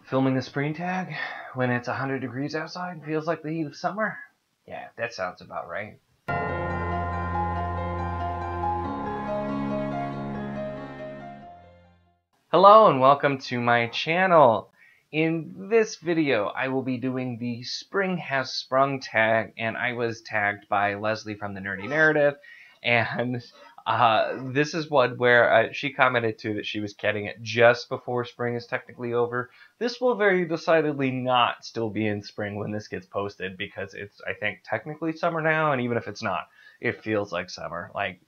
Filming a spring tag when it's 100 degrees outside feels like the heat of summer? Yeah, that sounds about right. Hello and welcome to my channel. In this video, I will be doing the Spring Has Sprung tag, and I was tagged by Leslie from the Nerdy Narrative, and this is one where she commented too that she was getting it just before spring is technically over. This will very decidedly not still be in spring when this gets posted, because it's, I think, technically summer now, and even if it's not, it feels like summer. Like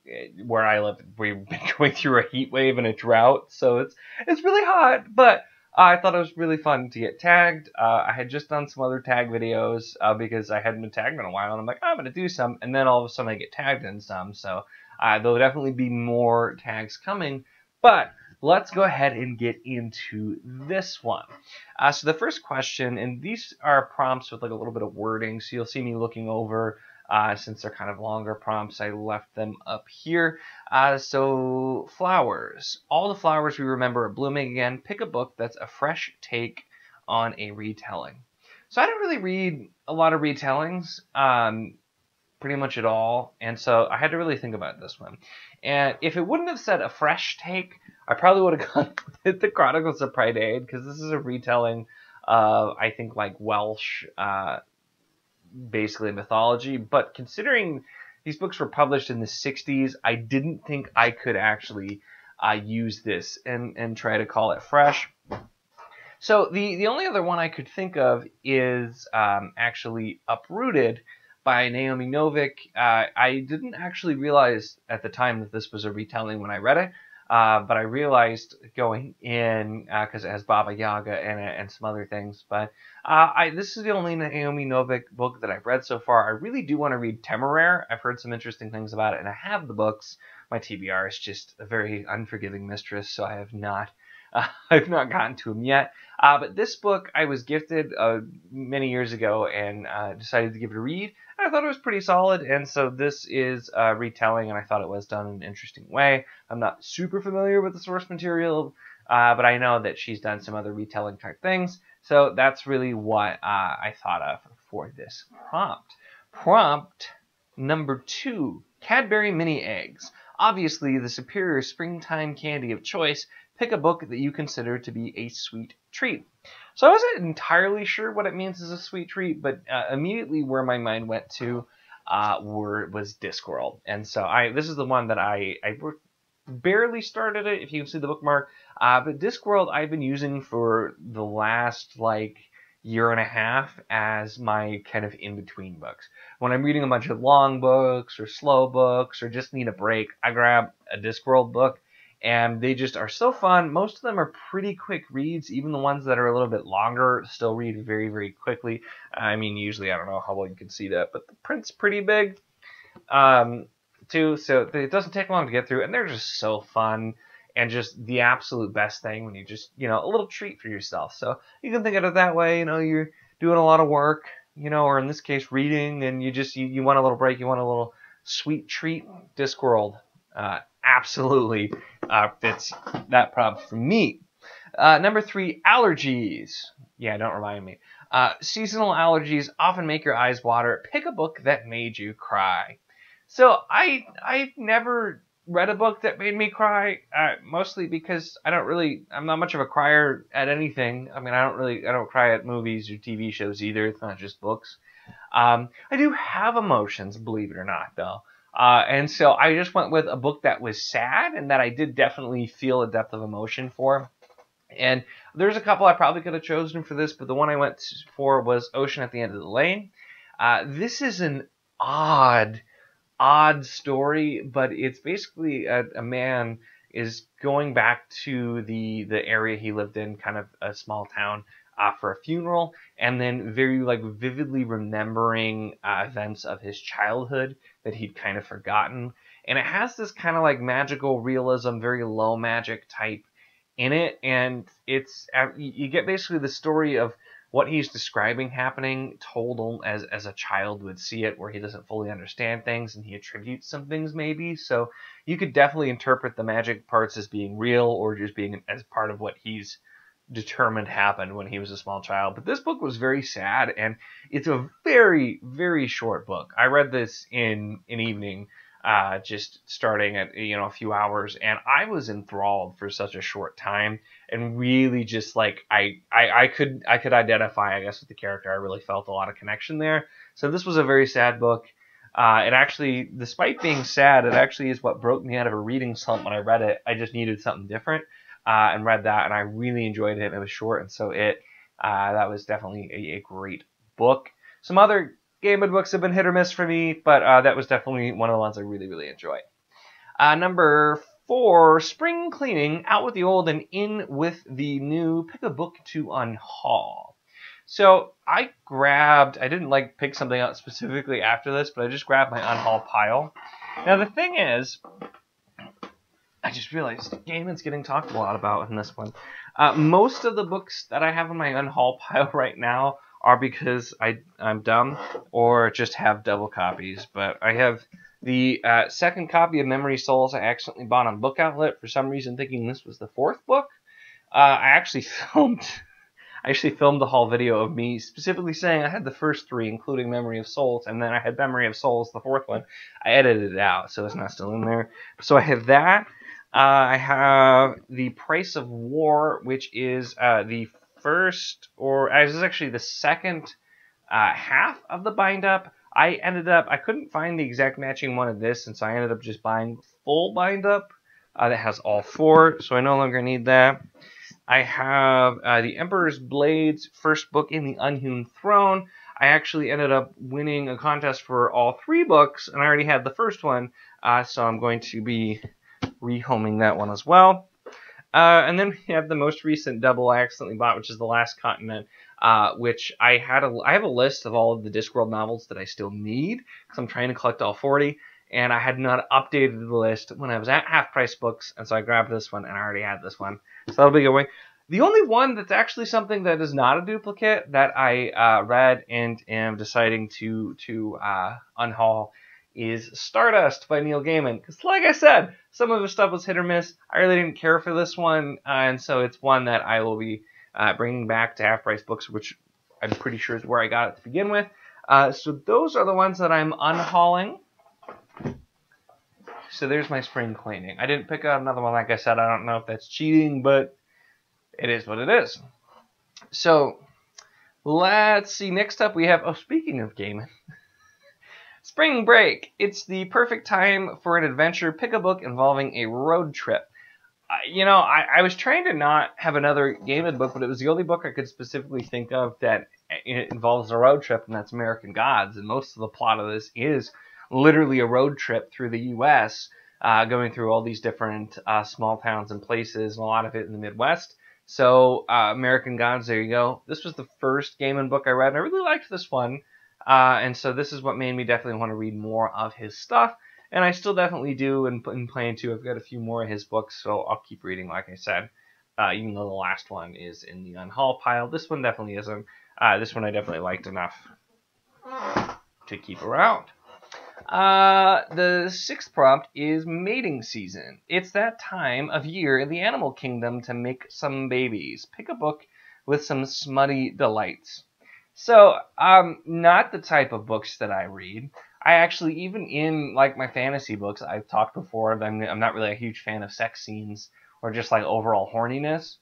where I live, we've been going through a heat wave and a drought, so it's really hot, but I thought it was really fun to get tagged. I had just done some other tag videos because I hadn't been tagged in a while, and I'm like, I'm going to do some, and then all of a sudden I get tagged in some, so there'll definitely be more tags coming, but let's go ahead and get into this one. So the first question, and these are prompts with like a little bit of wording, so you'll see me looking over. Since they're kind of longer prompts, I left them up here. So flowers. All the flowers we remember are blooming again. Pick a book that's a fresh take on a retelling. So I don't really read a lot of retellings, pretty much at all, and so I had to really think about this one. And if it wouldn't have said a fresh take, I probably would have gone with the Chronicles of Pride Aid, because this is a retelling of, I think, like Welsh basically mythology, but considering these books were published in the 60s, I didn't think I could actually use this and try to call it fresh. So the only other one I could think of is actually Uprooted by Naomi Novik. I didn't actually realize at the time that this was a retelling when I read it, but I realized going in, because it has Baba Yaga in it and some other things. But this is the only Naomi Novik book that I've read so far. I really do want to read Temeraire. I've heard some interesting things about it, and I have the books. My TBR is just a very unforgiving mistress, so I have not I've not gotten to them yet. But this book I was gifted many years ago and decided to give it a read. I thought it was pretty solid, and so this is retelling, and I thought it was done in an interesting way. I'm not super familiar with the source material, but I know that she's done some other retelling type things, so that's really what I thought of for this prompt. Prompt number 2, Cadbury Mini Eggs. Obviously the superior springtime candy of choice. Pick a book that you consider to be a sweet treat. So I wasn't entirely sure what it means as a sweet treat, but immediately where my mind went to was Discworld. And so this is the one that I barely started it, if you can see the bookmark. But Discworld I've been using for the last year and a half as my kind of in-between books. When I'm reading a bunch of long books or slow books or just need a break, I grab a Discworld book. And they just are so fun. Most of them are pretty quick reads. Even the ones that are a little bit longer still read very, very quickly. I mean, usually, I don't know how well you can see that, but the print's pretty big, too. So it doesn't take long to get through. And they're just so fun and just the absolute best thing when you just, a little treat for yourself. So you can think of it that way. You're doing a lot of work, or in this case, reading, and you want a little break. You want a little sweet treat. Discworld. Absolutely fits that prompt for me. Number 3, allergies. Yeah, don't remind me. Seasonal allergies often make your eyes water. Pick a book that made you cry. So I never read a book that made me cry, mostly because I'm not much of a crier at anything. I mean, I don't cry at movies or TV shows either. It's not just books. I do have emotions, believe it or not, though. And so I just went with a book that was sad and that I did definitely feel a depth of emotion for. And there's a couple I probably could have chosen for this, but the one I went for was Ocean at the End of the Lane. This is an odd story, but it's basically a man is going back to the area he lived in, kind of a small town, for a funeral, and then very vividly remembering events of his childhood that he'd kind of forgotten. And it has this kind of magical realism, very low magic type in it, and it's you get basically the story of what he's describing happening told as a child would see it, where he doesn't fully understand things and he attributes some things maybe. So you could definitely interpret the magic parts as being real or just being as part of what he's determined happened when he was a small child. But this book was very sad, and it's a very, very short book. I read this in an evening, just starting at a few hours, and I was enthralled for such a short time, and really just like I could identify, I guess, with the character. I really felt a lot of connection there. So this was a very sad book. It actually, despite being sad, it actually is what broke me out of a reading slump when I read it. I just needed something different, and read that, and I really enjoyed it. It was short, and so that was definitely a great book. Some other Game Ed books have been hit or miss for me, but that was definitely one of the ones I really, really enjoyed. Number 4, Spring Cleaning, Out with the Old and In with the New. Pick a book to unhaul. So I didn't pick something out specifically after this, but I just grabbed my unhaul pile. Now the thing is, I just realized Gaiman's getting talked a lot about in this one. Most of the books that I have in my unhaul pile right now are because I'm dumb or just have double copies. But I have the second copy of Memory Souls I accidentally bought on Book Outlet, for some reason thinking this was the 4th book. I actually filmed the whole video of me specifically saying I had the first 3, including Memory of Souls, and then I had Memory of Souls, the 4th one. I edited it out, so it's not still in there. So I have that. I have The Price of War, which is the first, or this is actually the second half of the bind-up. I couldn't find the exact matching one of this, and so I ended up just buying full bind-up that has all 4, so I no longer need that. I have The Emperor's Blades, first book in the Unhewn Throne. I actually ended up winning a contest for all 3 books, and I already had the first one, so I'm going to be rehoming that one as well. And then we have the most recent double I accidentally bought, which is The Last Continent, which I have a list of all of the Discworld novels that I still need, because I'm trying to collect all 40, and I had not updated the list when I was at Half Price Books, and so I grabbed this one, and I already had this one. So that'll be going. The only one that's actually something that is not a duplicate that I read and am deciding to unhaul is Stardust by Neil Gaiman. Because like I said, some of his stuff was hit or miss. I really didn't care for this one, and so it's one that I will be bringing back to Half Price Books, which I'm pretty sure is where I got it to begin with. So those are the ones that I'm unhauling. So there's my spring cleaning. I didn't pick out another one, like I said. I don't know if that's cheating, but it is what it is. So let's see. Next up we have, speaking of Gaiman, Spring Break. It's the perfect time for an adventure. Pick a book involving a road trip. I was trying to not have another Gaiman book, but it was the only book I could specifically think of that involves a road trip, and that's American Gods. And most of the plot of this is literally a road trip through the U.S., going through all these different small towns and places, and a lot of it in the Midwest. So American Gods, there you go. This was the first Gaiman book I read, and I really liked this one. And so this is what made me definitely want to read more of his stuff. And I still definitely do, and plan to. I've got a few more of his books, so I'll keep reading, like I said, even though the last one is in the unhaul pile. This one definitely isn't. This one I definitely liked enough to keep around. The 6th prompt is mating season. It's that time of year in the animal kingdom to make some babies. Pick a book with some smutty delights. So, not the type of books that I read. I actually, even in my fantasy books, I've talked before, I'm not really a huge fan of sex scenes or just overall horniness.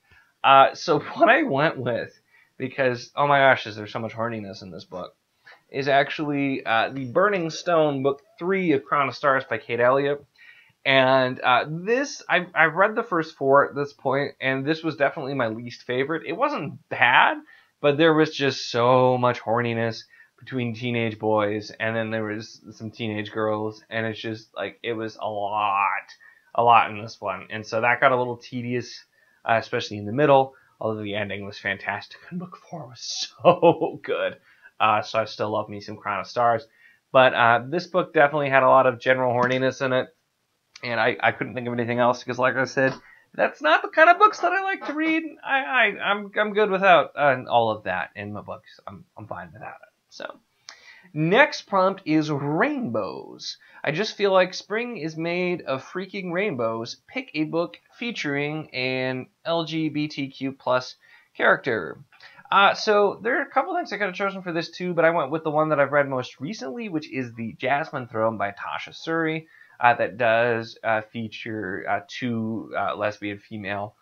So what I went with, because, oh my gosh, is there so much horniness in this book, is actually the Burning Stone, book 3 of Crown of Stars by Kate Elliott. And I've read the first 4 at this point, and this was definitely my least favorite. It wasn't bad, but there was just so much horniness between teenage boys, and then there was some teenage girls, and it's just it was a lot in this one. And so that got a little tedious, especially in the middle, although the ending was fantastic, and book 4 was so good. So I still love me some Crown of Stars. But this book definitely had a lot of general horniness in it, and I couldn't think of anything else, because like I said, that's not the kind of books that I like to read. I'm good without all of that in my books. I'm fine without it. So next prompt is rainbows. I just feel like spring is made of freaking rainbows. Pick a book featuring an LGBTQ plus character. So there are a couple things I could have chosen for this too, but I went with the one that I've read most recently, which is the Jasmine Throne by Tasha Suri. That does feature two lesbian female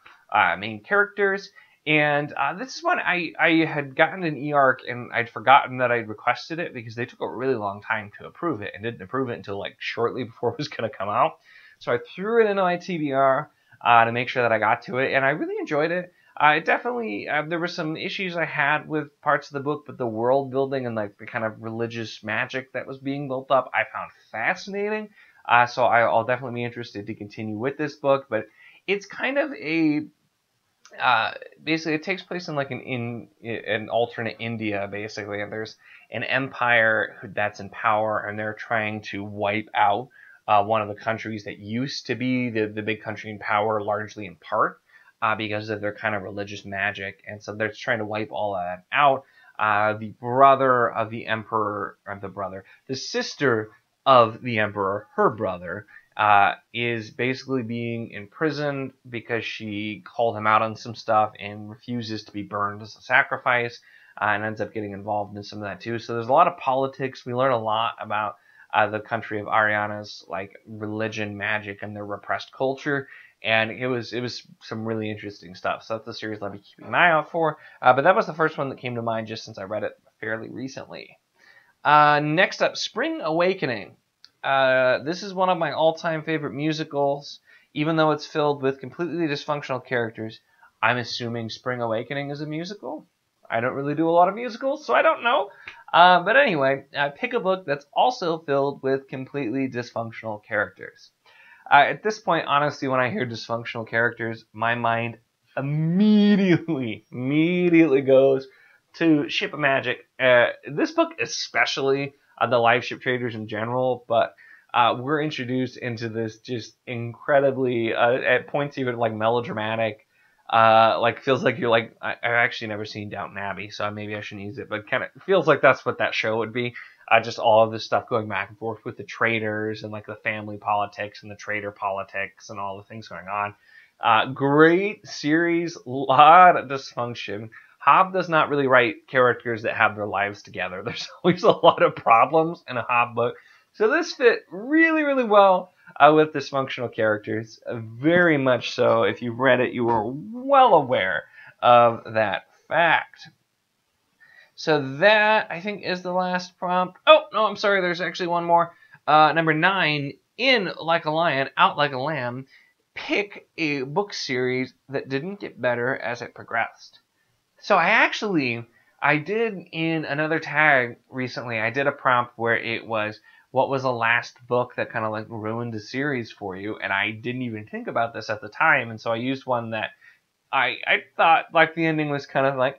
main characters. And this is one I had gotten an e-arc and I'd forgotten that I'd requested it because they took a really long time to approve it and didn't approve it until like shortly before it was going to come out. So I threw it into my TBR to make sure that I got to it, and I really enjoyed it. It definitely, there were some issues I had with parts of the book, but the world building and like the kind of religious magic that was being built up, I found fascinating. So I'll definitely be interested to continue with this book, but it's kind of a basically it takes place in like an alternate India basically, and there's an empire that's in power and they're trying to wipe out one of the countries that used to be the big country in power, largely in part because of their kind of religious magic, and so they're trying to wipe all of that out. The brother of the emperor, or the sister of the emperor, her brother, is basically being imprisoned because she called him out on some stuff and refuses to be burned as a sacrifice, and ends up getting involved in some of that too. So there's a lot of politics. We learn a lot about the country of Ariana's like religion, magic, and their repressed culture, and it was some really interesting stuff. So that's the series I'll be keeping an eye out for. But that was the first one that came to mind just since I read it fairly recently. Next up, Spring Awakening. This is one of my all-time favorite musicals. Even though it's filled with completely dysfunctional characters, I'm assuming Spring Awakening is a musical. I don't really do a lot of musicals, so I don't know. But anyway, pick a book that's also filled with completely dysfunctional characters. At this point, honestly, when I hear dysfunctional characters, my mind immediately goes to Ship of Magic. This book especially, the live ship traders in general, but we're introduced into this just incredibly, at points even like melodramatic, like feels like you're like, I've actually never seen Downton Abbey, so maybe I shouldn't use it, but kind of feels like that's what that show would be. Just all of this stuff going back and forth with the traders and like the family politics and the trader politics and all the things going on. Great series, lot of dysfunction. Hobb does not really write characters that have their lives together. There's always a lot of problems in a Hobb book. So this fit really, really well with dysfunctional characters. Very much so. If you've read it, you are well aware of that fact. So that, I think, is the last prompt. Oh, no, I'm sorry. There's actually one more. Number 9, In Like a Lion, Out Like a Lamb. Pick a book series that didn't get better as it progressed. So I did in another tag recently, I did a prompt where it was, what was the last book that kind of like ruined the series for you? And I didn't even think about this at the time. And so I used one that I thought like the ending was kind of like,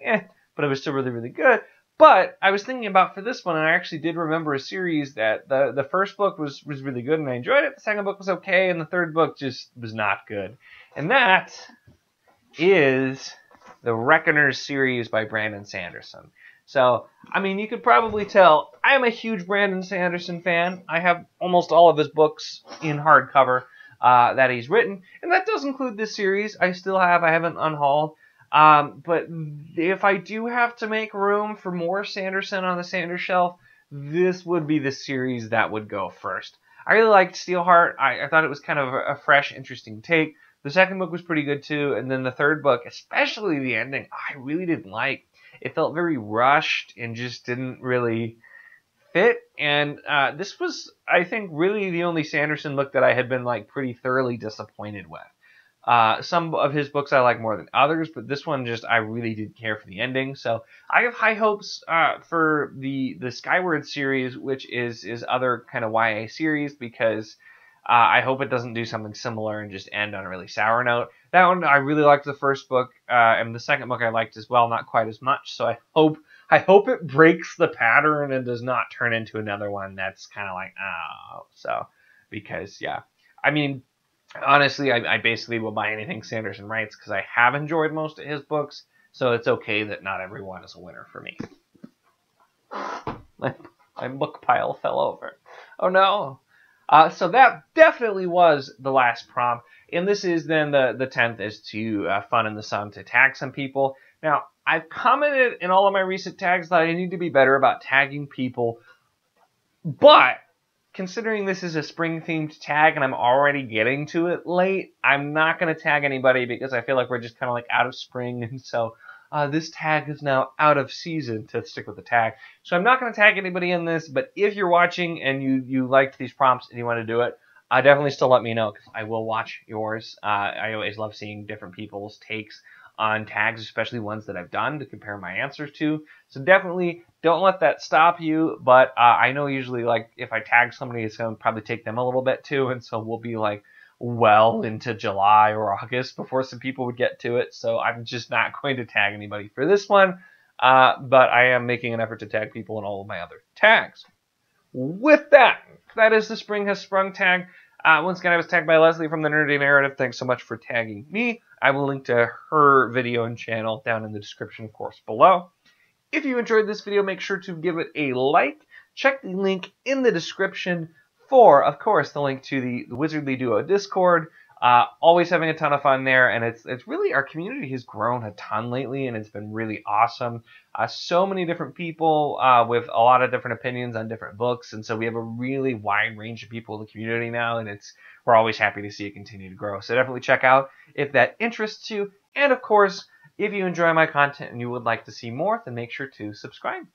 but it was still really, really good. But I was thinking about for this one, and I actually did remember a series that the first book was really good and I enjoyed it. The second book was okay. And the third book just was not good. And that is the Reckoners series by Brandon Sanderson. So, I mean, you could probably tell I'm a huge Brandon Sanderson fan. I have almost all of his books in hardcover that he's written. And that does include this series. I haven't unhauled. But if I do have to make room for more Sanderson on the Sanders shelf, this would be the series that would go first. I really liked Steelheart. I thought it was kind of a fresh, interesting take. The second book was pretty good too, and then the third book, especially the ending, I really didn't like. It felt very rushed and just didn't really fit. And this was, I think, really the only Sanderson book that I had been like pretty thoroughly disappointed with. Some of his books I like more than others, but this one just I really didn't care for the ending. So I have high hopes for the Skyward series, which is his other kind of YA series, because I hope it doesn't do something similar and just end on a really sour note. That one, I really liked the first book, and the second book I liked as well, not quite as much. So I hope it breaks the pattern and does not turn into another one that's kind of like, oh. So, because, yeah. I mean, honestly, I basically will buy anything Sanderson writes because I have enjoyed most of his books. So it's okay that not everyone is a winner for me. My book pile fell over. Oh, no. So that definitely was the last prompt. And this is then the 10th is to Fun in the Sun to attack some people. Now, I've commented in all of my recent tags that I need to be better about tagging people, but considering this is a spring-themed tag and I'm already getting to it late, I'm not going to tag anybody because I feel like we're just kind of like out of spring, and so this tag is now out of season, to stick with the tag. So I'm not going to tag anybody in this, but if you're watching and you liked these prompts and you want to do it, definitely still let me know, because I will watch yours. I always love seeing different people's takes on tags, especially ones that I've done to compare my answers to. So definitely don't let that stop you. But I know usually, like, if I tag somebody, it's going to probably take them a little bit too. And so we'll be like well into July or August before some people would get to it. So I'm just not going to tag anybody for this one. But I am making an effort to tag people in all of my other tags. With that, that is the Spring Has Sprung tag. Once again, I was tagged by Leslie from the Nerdy Narrative. Thanks so much for tagging me. I will link to her video and channel down in the description, of course, below. If you enjoyed this video, make sure to give it a like. Check the link in the description for, of course, the link to the Wizardly Duo Discord. Always having a ton of fun there, and it's really, our community has grown a ton lately, and it's been really awesome. So many different people with a lot of different opinions on different books, and so we have a really wide range of people in the community now, and we're always happy to see it continue to grow. So definitely check out if that interests you, and of course, if you enjoy my content and you would like to see more, then make sure to subscribe.